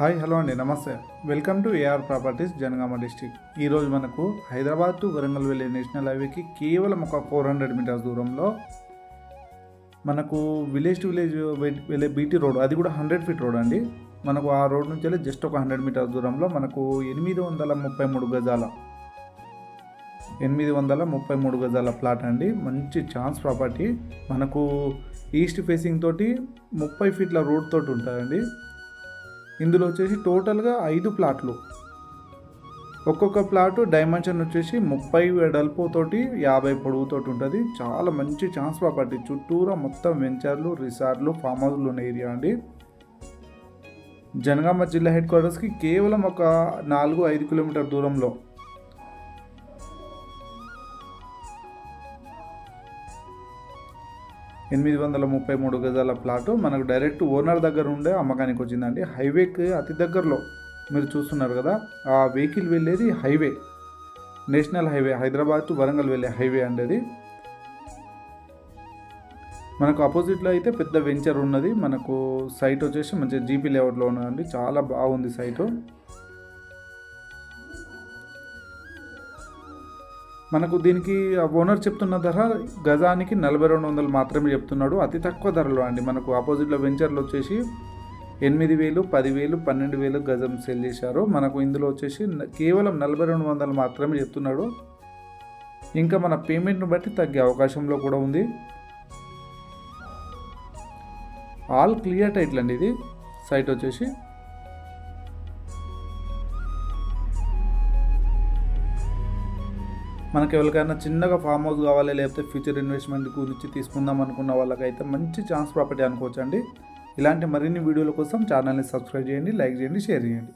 Hi hello అండి, నమస్తే. Welcome to AR properties, Janagama district. ఈరోజు మనకు హైదరాబాద్ టు వరంగల్ వెళ్ళే నేషనల్ హైవేకి కేవలం ఒక 400 మీటర్స్ దూరంలో మనకు విలేజ్ టు విలేజ్ వెళ్ళే బీటీ రోడ్, అది కూడా 100 ఫీట్ రోడ్ అండి. మనకు ఆ రోడ్ నుంచి వెళ్ళి జస్ట్ ఒక 100 మీటర్స్ దూరంలో మనకు 833 గజాల ప్లాట్ అండి. మంచి ఛాన్స్ ప్రాపర్టీ. మనకు ఈస్ట్ ఫేసింగ్ తోటి 30 ఫీట్ల రోడ్ తోటి ఉంటుందండి. ఇందులో వచ్చేసి టోటల్గా 5 ప్లాట్లు. ఒక్కొక్క ప్లాటు డైమెన్షన్ వచ్చేసి 30 వెడల్పుతోటి 50 పొడవుతోటి ఉంటుంది. చాలా మంచి ఛాన్స్ ప్రాపర్టీ. చుట్టూరా మొత్తం వెంచర్లు, రిసార్ట్లు, ఫామ్ హౌస్లు ఉన్న ఏరియా అండి. జనగామ జిల్లా హెడ్ క్వార్టర్స్కి కేవలం ఒక 4-5 కిలోమీటర్ దూరంలో. ఎనిమిది 833 గజాల ప్లాటు మనకు డైరెక్ట్ ఓనర్ దగ్గర ఉండే అమ్మకానికి వచ్చిందండి. హైవేకి అతి దగ్గరలో మీరు చూస్తున్నారు కదా, ఆ వెహికల్ వెళ్ళేది highway, national highway, Hyderabad to Warangal వెళ్ళే హైవే అండి. అది మనకు ఆపోజిట్లో అయితే పెద్ద వెంచర్ ఉన్నది. మనకు సైట్ వచ్చేసి మంచిగా జీపీ లేఅవుట్లో ఉన్నదండి. చాలా బాగుంది సైటు. మనకు దీనికి ఓనర్ చెప్తున్న ధర గజానికి 4200 మాత్రమే చెప్తున్నాడు. అతి తక్కువ ధరలో అండి. మనకు ఆపోజిట్లో వెంచర్లు వచ్చేసి 8000, 10,000, 12,000 గజం సేల్ చేశారు. మనకు ఇందులో వచ్చేసి కేవలం 4200 మాత్రమే చెప్తున్నాడు. ఇంకా మన పేమెంట్ను బట్టి తగ్గే అవకాశంలో కూడా ఉంది. ఆల్ క్లియర్ టైటిల్ అండి. ఇది సైట్ వచ్చేసి మనకి ఎవరికైనా చిన్నగా ఫామ్ హౌస్ కావాలి, లేకపోతే ఫ్యూచర్ ఇన్వెస్ట్మెంట్ గురించి తీసుకుందాం అనుకున్న వాళ్ళకైతే మంచి ఛాన్స్ ప్రాపర్టీ అనుకోవచ్చు అండి. ఇలాంటి మరిన్ని వీడియోల కోసం ఛానల్ని సబ్స్క్రైబ్ చేయండి, లైక్ చేయండి, షేర్ చేయండి.